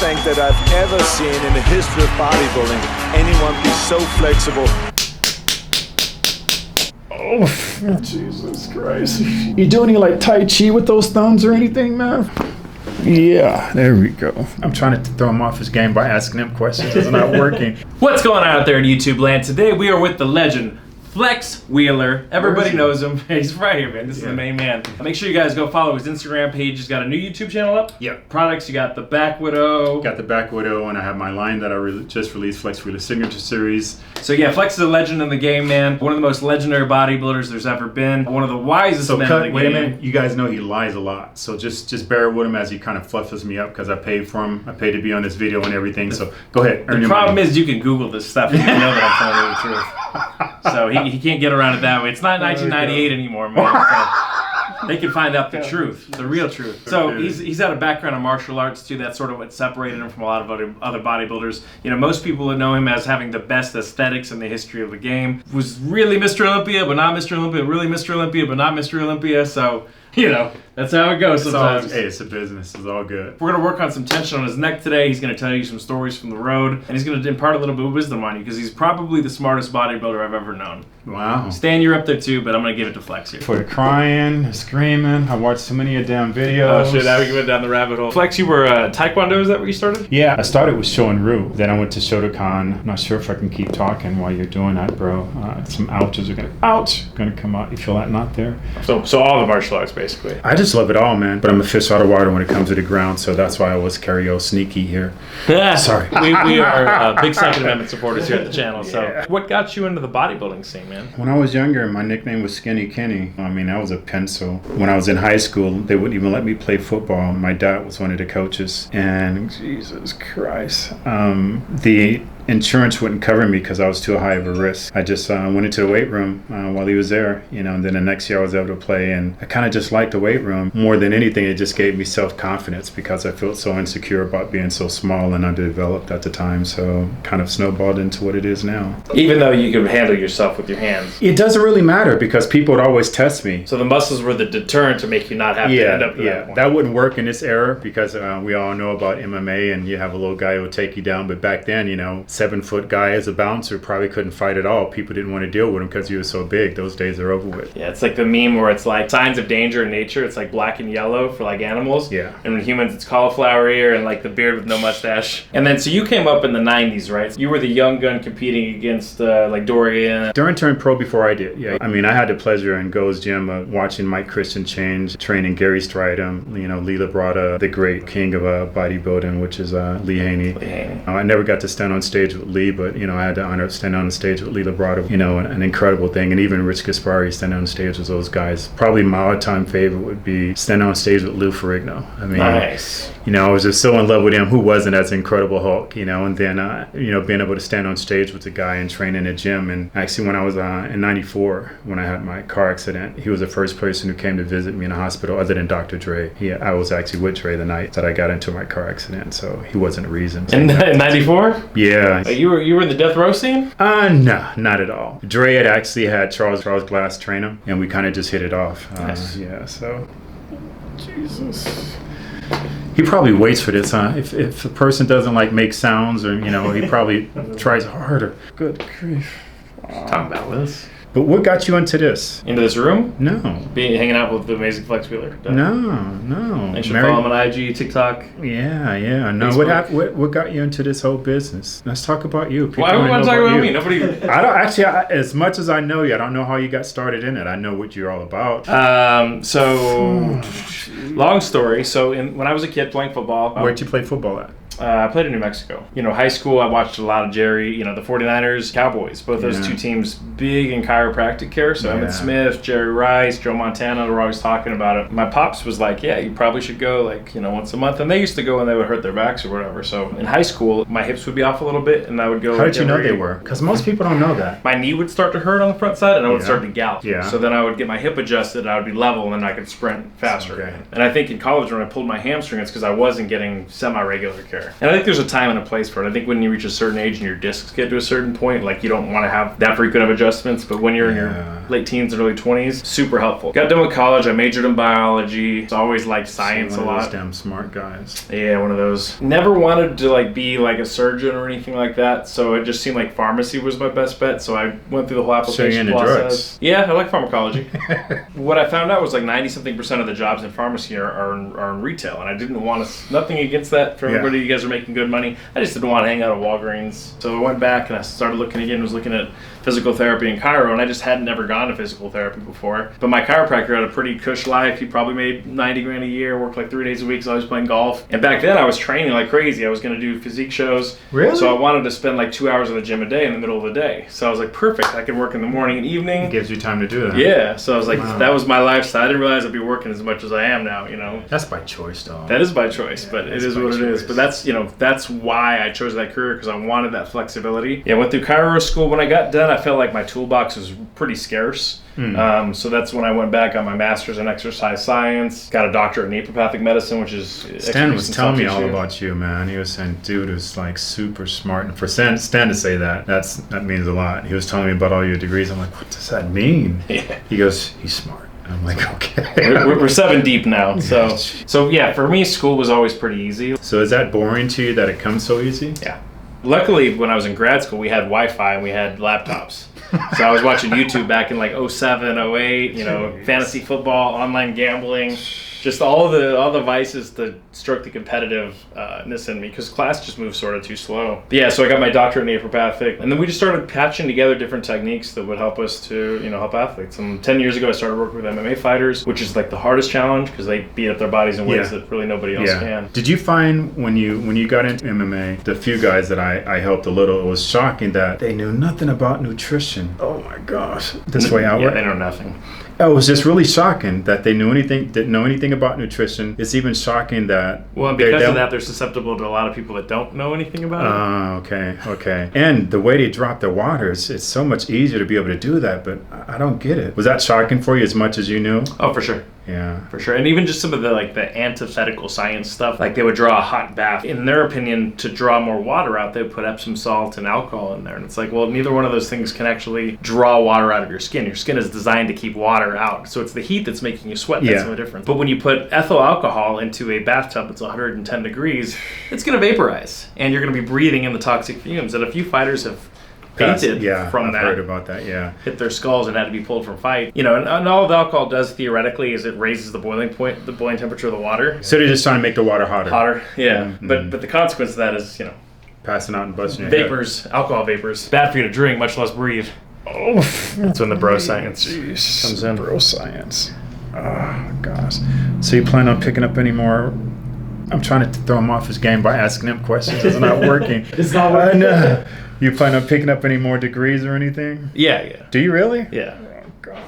think that I've ever seen in the history of bodybuilding anyone be so flexible. Oh, Jesus Christ. You do any like Tai Chi with those thumbs or anything, man? Yeah, there we go. I'm trying to throw him off his game by asking him questions. It's not working. What's going on out there in YouTube land? Today we are with the legend, FlexWheeler. Everybody knows him. He's right here, man. This is the main man. Make sure you guys go follow his Instagram page. He's got a new YouTube channel up. Yep. Products, you got the Back Widow. Got the Back Widow, and I have my line that I just released, FlexWheeler Signature Series. So yeah, Flex is a legend in the game, man. One of the most legendary bodybuilders there's ever been. One of the wisest men in the game. Wait a minute. You guys know he lies a lot. So just bear with him as he kind of fluffs me up because I paid for him. I paid to be on this video and everything. So go ahead. The problem is you can Google this stuff and you know that I'm telling you the truth. So he can't get around it that way. It's not 1998 anymore, man. So they can find out the truth, the real truth. So he's had a background in martial arts too. That's sort of what separated him from a lot of other bodybuilders. You know, most people would know him as having the best aesthetics in the history of the game. Was really Mr. Olympia, but not Mr. Olympia. Really Mr. Olympia, but not Mr. Olympia. So, you know, that's how it goes sometimes. Hey, it's a business. It's all good. We're going to work on some tension on his neck today. He's going to tell you some stories from the road, and he's going to impart a little bit of wisdom on you because he's probably the smartest bodybuilder I've ever known. Wow. Stan, you're up there too, but I'm going to give it to Flex here. For the crying, screaming, I watched so many damn videos. Oh shit, now we went down the rabbit hole. Flex, you were Taekwondo, is that where you started? Yeah, I started with Shoin-ryu. Then I went to Shotokan. I'm not sure if I can keep talking while you're doing that, bro. Some ouches are gonna come out. You feel that knot there? So all the martial arts, basically. I just love it all, man. But I'm a fish out of water when it comes to the ground, so that's why I was Carrio sneaky here. Sorry. We are big Second Amendment supporters here at the channel. So what got you into the bodybuilding scene, man? When I was younger, my nickname was Skinny Kenny. I mean, I was a pencil. When I was in high school, they wouldn't even let me play football. My dad was one of the coaches, and Jesus Christ, the insurance wouldn't cover me because I was too high of a risk. I just went into the weight room while he was there, you know, and then the next year I was able to play, and I kind of just liked the weight room. More than anything, it just gave me self-confidence because I felt so insecure about being so small and underdeveloped at the time, so kind of snowballed into what it is now. Even though you could handle yourself with your hands? It doesn't really matter because people would always test me. So the muscles were the deterrent to make you not have to end up to that point. That wouldn't work in this era because we all know about MMA and you have a little guy who will take you down, but back then, you know, 7-foot guy as a bouncer probably couldn't fight at all. People didn't want to deal with him because he was so big. Those days are over with. Yeah, it's like the meme where it's like signs of danger in nature. It's like black and yellow for like animals. Yeah. And in humans, it's cauliflower ear and like the beard with no mustache. And then, so you came up in the 90s, right? You were the young gun competing against like Dorian. Dorian turned pro before I did, yeah. I mean, I had the pleasure in Go's Gym watching Mike Christian change, training Gary Stridham, you know, Lee Labrada, the great king of bodybuilding, which is Lee Haney. I never got to stand on stage with Lee, but, you know, I had the honor of standing on the stage with Lee Labrada, you know, an incredible thing. And even Rich Gaspari standing on stage with those guys. Probably my all-time favorite would be standing on stage with Lou Ferrigno. I mean, nice. You know, I was just so in love with him. Who wasn't as Incredible Hulk, you know? And then, you know, being able to stand on stage with the guy and train in the gym. And actually, when I was in '94, when I had my car accident, he was the first person who came to visit me in the hospital other than Dr. Dre. I was actually with Dre the night that I got into my car accident, so he wasn't a reason. In '94? Yeah. You were in the death row scene? No, not at all. Dre had actually had Charles Glass train him, and we kind of just hit it off. Nice. Yeah, so... Jesus... He probably waits for this, huh? If a person doesn't like make sounds, or, you know, he probably tries harder. Good grief. Wow. Talking about this. But what got you into this? Into this room? No. Hanging out with the amazing FlexWheeler. No. You should follow him on IG, TikTok. Yeah. No. What got you into this whole bubusiness? Let's talk about you. Why would I talk about me? Nobody. I don't actually. As much as I know you, I don't know how you got started in it. I know what you're all about. Long story. So when I was a kid playing football. Where'd you play football at? I played in New Mexico. You know, high school, I watched a lot of Jerry, you know, the 49ers, Cowboys. Both those two teams big in chiropractic care. So Emmitt Smith, Jerry Rice, Joe Montana, were always talking about it. My pops was like, yeah, you probably should go like, you know, once a month. And they used to go when they would hurt their backs or whatever. So in high school, my hips would be off a little bit and I would go. How did you know they were? Because most people don't know that. My knee would start to hurt on the front side and I would start to gallop. Yeah. So then I would get my hip adjusted and I would be level and then I could sprint faster. Okay. And I think in college when I pulled my hamstring, it's because I wasn't getting semi-regular care. there. And I think there's a time and a place for it. I think when you reach a certain age and your discs get to a certain point, like you don't want to have that frequent of adjustments, but when you're in your late teens and early 20s, super helpful. Got done with college, I majored in biology. I always liked science a lot. Those damn smart guys. Yeah, one of those. Never wanted to like be like a surgeon or anything like that, so it just seemed like pharmacy was my best bet, so I went through the whole application process. Drugs. Yeah, I like pharmacology. What I found out was like 90-something% of the jobs in pharmacy are in retail, and I didn't want to, nothing against that for everybody, you guys are making good money. I just didn't want to hang out at Walgreens. So I went back and I started looking again, was looking at physical therapy in chiro, and I just hadn't ever gone to physical therapy before. But my chiropractor had a pretty cush life. He probably made 90 grand a year, worked like 3 days a week, so I was playing golf. And back then I was training like crazy. I was going to do physique shows. Really? So I wanted to spend like 2 hours in the gym a day in the middle of the day. So I was like, perfect. I could work in the morning and evening. It gives you time to do that. Yeah. So I was like, that was my lifestyle. I didn't realize I'd be working as much as I am now, you know. That's by choice, though. That is by choice, but it is what it is. But that's, you know, that's why I chose that career, because I wanted that flexibility. Yeah, I went through chiro school. When I got done, I felt like my toolbox was pretty scarce. So that's when I went back on my master's in exercise science, got a doctorate in naturopathic medicine, which is... Stan was telling me all about you, man. He was saying, dude is like super smart. And for Stan to say that, that means a lot. He was telling me about all your degrees. I'm like, what does that mean? Yeah. He goes, he's smart. I'm like, okay. we're 7 deep now. So yeah, for me, school was always pretty easy. So is that boring to you that it comes so easy? Yeah. Luckily, when I was in grad school, we had Wi-Fi and we had laptops. So I was watching YouTube back in like 07, 08, you know, fantasy football, online gambling, just all the vices to stroke the competitiveness in me, because class just moves sort of too slow. But yeah, so I got my doctorate in naturopathic, and then we just started patching together different techniques that would help us to, you know, help athletes. And 10 years ago, I started working with MMA fighters, which is like the hardest challenge because they beat up their bodies in ways that really nobody else can. Did you find when you got into MMA, the few guys that I helped a little, it was shocking that they knew nothing about nutrition. Oh my gosh. This way out. Yeah, they know nothing. It was just really shocking that they didn't know anything about nutrition. It's even shocking that... Well, because of that, they're susceptible to a lot of people that don't know anything about it. Okay. And the way they drop the water, it's so much easier to be able to do that, but I don't get it. Was that shocking for you as much as you knew? Oh, for sure. Yeah. For sure. And even just some of the antithetical science stuff, like they would draw a hot bath. In their opinion, to draw more water out, they would put Epsom salt and alcohol in there. And it's like, well, neither one of those things can actually draw water out of your skin. Your skin is designed to keep water out. So it's the heat that's making you sweat. That's the difference. But when you put ethyl alcohol into a bathtub that's 110 degrees, it's going to vaporize. And you're going to be breathing in the toxic fumes. And a few fighters have fainted from I've that. heard about that, hit their skulls and had to be pulled from fight. You know, and all the alcohol does theoretically is it raises the boiling point, the boiling temperature of the water. So they're just trying to make the water hotter. Yeah. Mm-hmm. But the consequence of that is, you know, passing out and busting your vapors, head. Alcohol vapors. Bad for you to drink, much less breathe. Oh, that's when the bro science comes in. Bro science. Oh gosh. So you plan on picking up any more? I'm trying to throw him off his game by asking him questions. It's not working. It's not working. You plan on picking up any more degrees or anything? Yeah. Do you really? Yeah. Oh gosh.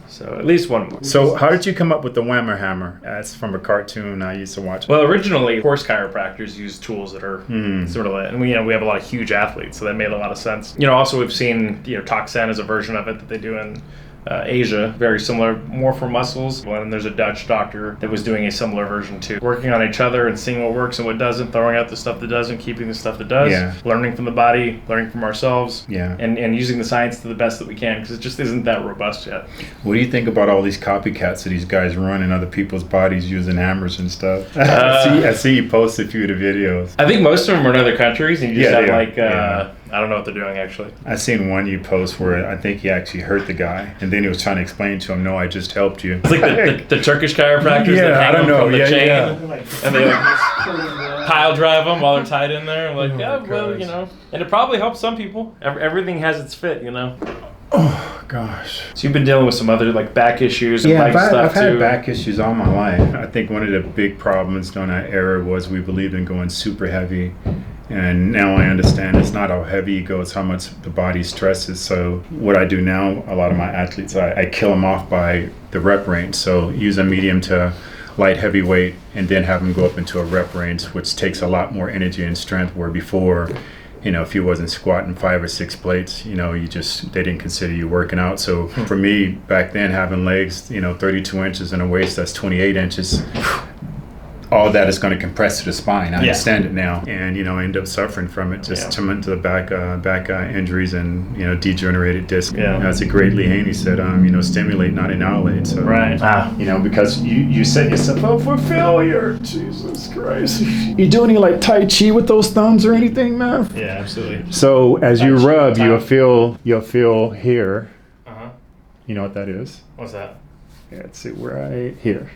So at least one more. So how did you come up with the Whammer Hammer? That's from a cartoon I used to watch. Well, originally, horse chiropractors use tools that are sort of like, and we have a lot of huge athletes, so that made a lot of sense. You know, also we've seen, you know, Toxin is a version of it that they do in Asia, very similar, more for muscles. And there's a Dutch doctor that was doing a similar version too. Working on each other and seeing what works and what doesn't, throwing out the stuff that doesn't, keeping the stuff that does, learning from the body, learning from ourselves, and using the science to the best that we can, because it just isn't that robust yet. What do you think about all these copycats of these guys running other people's bodies using hammers and stuff? I see you post a few of the videos. I think most of them are in other countries, and you just have I don't know what they're doing, actually. I seen one you post where I think he actually hurt the guy, and then he was trying to explain to him, no, I just helped you. It's like the Turkish chiropractors that hang them from the chain, and they pile drive them while they're tied in there. I'm like, well, you know. And it probably helps some people. Everything has its fit, you know. Oh, gosh. So you've been dealing with some other, like, back issues and leg stuff, too? I've had back issues all my life. I think one of the big problems during that era was we believed in going super heavy. And now I understand it's not how heavy you go, it's how much the body stresses. So what I do now, a lot of my athletes, I kill them off by the rep range. So use a medium to light heavy weight and then have them go up into a rep range, which takes a lot more energy and strength, where before, you know, if you wasn't squatting 5 or 6 plates, you know, they didn't consider you working out. So for me, back then, having legs, you know, 32 inches and a waist that's 28 inches, all that is going to compress to the spine. I understand it now, and I end up suffering from it. Just to the back injuries and degenerated disc. Yeah, as great Lee Haney said, stimulate, not annihilate. So because you set yourself up for failure. Jesus Christ, you do any like Tai Chi with those thumbs or anything, man? Yeah, absolutely. So as you rub, you'll feel here. You know what that is? What's that? Yeah, it's right here.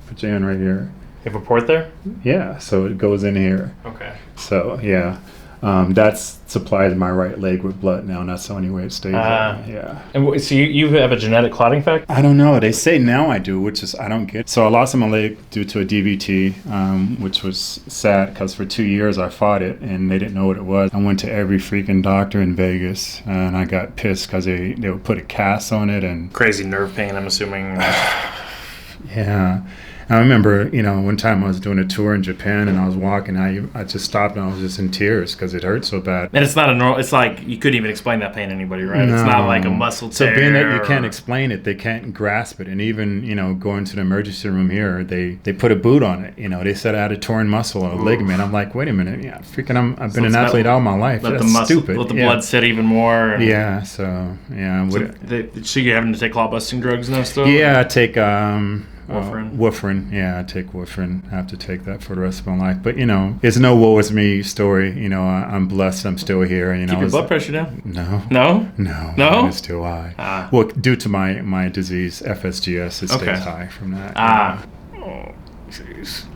Put your hand right here. You have a port there? Yeah, so it goes in here. Okay. So yeah, that supplies my right leg with blood now, and that's the only way it stays there. Yeah. And so you have a genetic clotting factor? I don't know. They say now I do, which is I don't get. So I lost my leg due to a DVT, which was sad because for 2 years I fought it and they didn't know what it was. I went to every freaking doctor in Vegas and I got pissed because they would put a cast on it and crazy nerve pain, I'm assuming. Yeah. I remember, one time I was doing a tour in Japan and I was walking, I just stopped and I was just in tears because it hurt so bad. And it's not it's like, you couldn't even explain that pain to anybody, right? No. It's not like a muscle tear. So being that you can't explain it, they can't grasp it. And even, going to the emergency room here, they put a boot on it. They said I had a torn muscle or a ligament. I'm like, wait a minute, I've been an athlete all my life. That's stupid. Let the blood sit even more. Yeah, so, yeah. So you're having to take clot busting drugs now still? Yeah, I take... Warfarin. Yeah, I take warfarin. I have to take that for the rest of my life. But it's no woe is me story. I'm blessed. I'm still here. Keep your blood pressure down. No. No. It's still high. Well, due to my disease, FSGS, it stays high from that. Oh, jeez.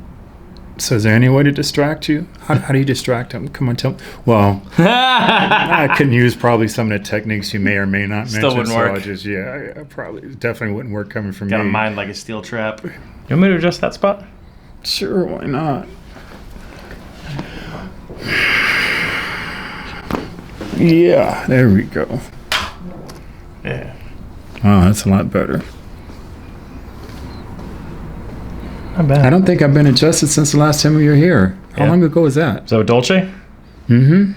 So is there any way to distract you? How do you distract them? Come on, tell me. Well, I can use probably some of the techniques you may or may not mention. Still wouldn't work. I probably definitely wouldn't work coming from Got me. a mind like a steel trap. You want me to adjust that spot? Sure, why not? Yeah, there we go. Yeah. Oh, that's a lot better. Not bad. I don't think I've been adjusted since the last time we were here. How long ago was that? So Dolce? Mm-hmm.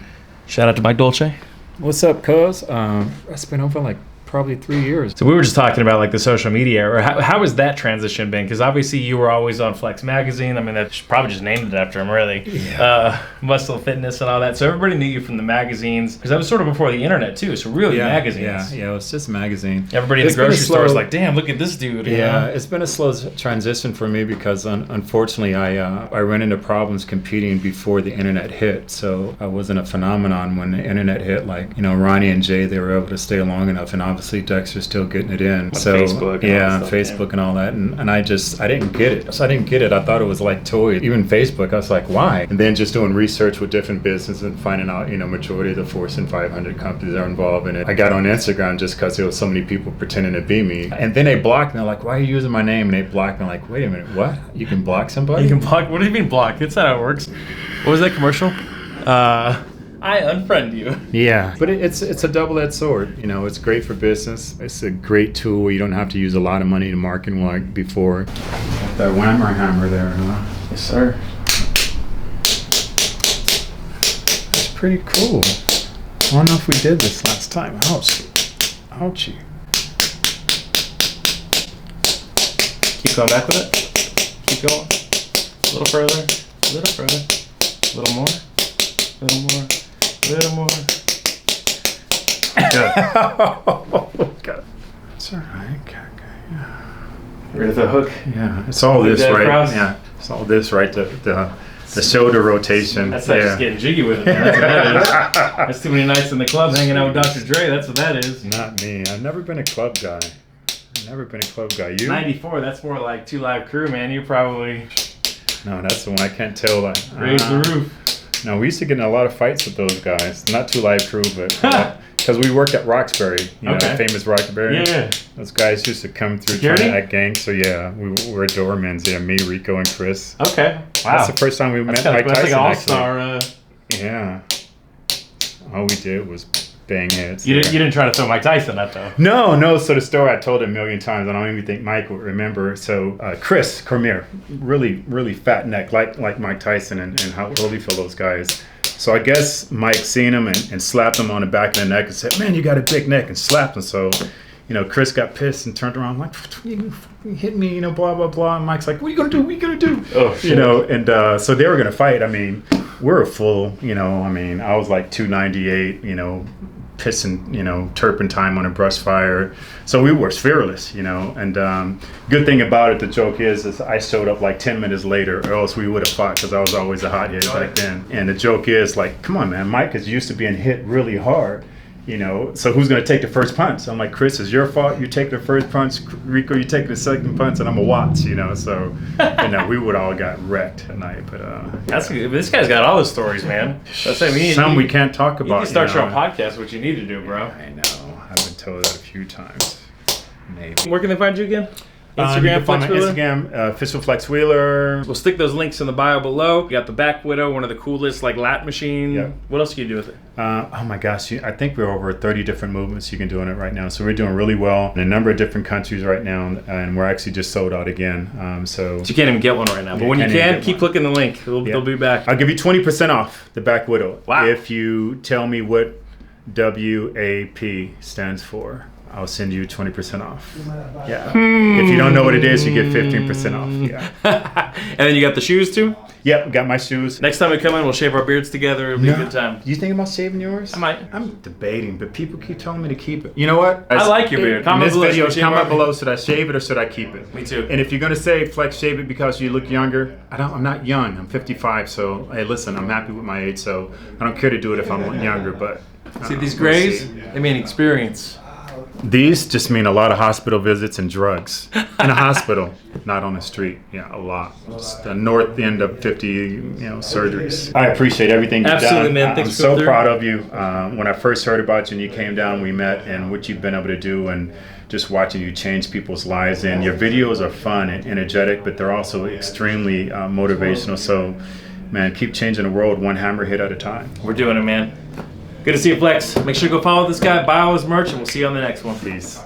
Shout out to Mike Dolce. What's up, cuz? That's been over like probably 3 years. So we were just talking about like the social media, or how has that transition been? Because obviously you were always on Flex Magazine. I mean, that's probably just named it after him, really. Yeah. Muscle Fitness and all that. So everybody knew you from the magazines, because that was sort of before the internet too. So really, magazines. Yeah, it was just a magazine. Everybody in the grocery store was like, "Damn, look at this dude." Yeah, it's been a slow transition for me because unfortunately I ran into problems competing before the internet hit. So I wasn't a phenomenon when the internet hit. Like Ronnie and Jay, they were able to stay long enough, and obviously Dexter's still getting it in. So Facebook Facebook and all that, and I didn't get it. So I didn't get it. I thought it was like toys. Even Facebook, I was like, why? And then just doing research with different businesses and finding out, majority of the Fortune 500 companies are involved in it. I got on Instagram just because there was so many people pretending to be me, and then they blocked me. They're like, why are you using my name? And they blocked me. I'm like, wait a minute, what? You can block somebody? You can block? What do you mean block? That's not how it works. What was that commercial? I unfriend you. Yeah, but it's a double-edged sword. It's great for business. It's a great tool where you don't have to use a lot of money to market like before. That whammer hammer there, huh? Yes, sir. That's pretty cool. I don't know if we did this last time. Ouchie. Keep going back with it. Keep going. A little further. A little further. A little more. A little more. A little more. Good. Oh, God. It's all right. Okay. Yeah. Ready for the hook? Yeah. It's all this, right? Cross. Yeah. It's all this, right? The shoulder rotation. That's not just getting jiggy with it, man. That's what that is. That's too many nights in the club hanging out with Dr. Dre. That's what that is. Not me. I've never been a club guy. You? 94. That's more like 2 Live Crew, man. You probably... No, that's the one I can't tell. Raise the roof. No, we used to get in a lot of fights with those guys. Not 2 Live Crew, but because we worked at Roxbury, famous Roxbury. Yeah. Those guys used to come through trying to act gang. So yeah, we were doormen. Yeah, me, Rico, and Chris. Okay. Wow. That's the first time we met Mike Tyson. That's like an all-star. Yeah. All we did was bang heads. You didn't try to throw Mike Tyson up though. No. So the story I told it a million times. I don't even think Mike would remember. So Chris Cormier, really, really fat neck, like Mike Tyson and how Holyfield, those guys. So I guess Mike seen him and slapped him on the back of the neck and said, "Man, you got a big neck," and slapped him. So Chris got pissed and turned around like, you hit me, blah, blah, blah. And Mike's like, what are you going to do? What are you going to do? Oh, shit. And so they were going to fight. I mean, we're full, I was like 298, pissing, turpentine on a brush fire. So we were fearless, and good thing about it, the joke is I showed up like 10 minutes later, or else we would have fought, because I was always a hothead back then. And the joke is like, come on, man, Mike is used to being hit really hard. So who's going to take the first punch? I'm like, Chris, it's your fault. You take the first punch. Rico, you take the second punch, and I'm a watch, So, we would all got wrecked at night. But this guy's got all the stories, man. That's what I mean. Some we can't talk about. You can start your own podcast, what you need to do, bro. I know. I've been told that a few times. Maybe. Where can they find you again? You Instagram, can find my FlexWheeler? Instagram, OfficialFlexWheeler. We'll stick those links in the bio below. You got the Back Widow, one of the coolest, lat machine. Yep. What else can you do with it? Oh my gosh, I think we're over 30 different movements you can do in it right now. So we're doing really well in a number of different countries right now, and we're actually just sold out again. So you can't even get one right now, but when you can, keep clicking the link. They'll be back. I'll give you 20% off the Back Widow. Wow. If you tell me what WAP stands for. I'll send you 20% off. Yeah. If you don't know what it is, you get 15% off. Yeah. And then you got the shoes too? Yep, got my shoes. Next time we come in, we'll shave our beards together. It'll be a good time. You think about shaving yours? I might. I'm debating, but people keep telling me to keep it. You know what? I like your beard. Comment below, should I shave it or should I keep it? Me too. And if you're going to say, Flex, shave it because you look younger, I'm not young. I'm 55, so, hey, listen, I'm happy with my age, so I don't care to do it if I'm younger, but... See these grays? They mean experience. These just mean a lot of hospital visits and drugs. In a hospital, not on the street. Yeah, a lot. Just the north end of 50, surgeries. I appreciate everything you've Absolutely, done. man. Thanks I'm for so coming through. proud of you. When I first heard about you and you came down, we met, and what you've been able to do, and just watching you change people's lives. And your videos are fun and energetic, but they're also extremely motivational. So, man, keep changing the world one hammer hit at a time. We're doing it, man. Good to see you, Flex. Make sure to go follow this guy, buy all his merch, and we'll see you on the next one. Peace.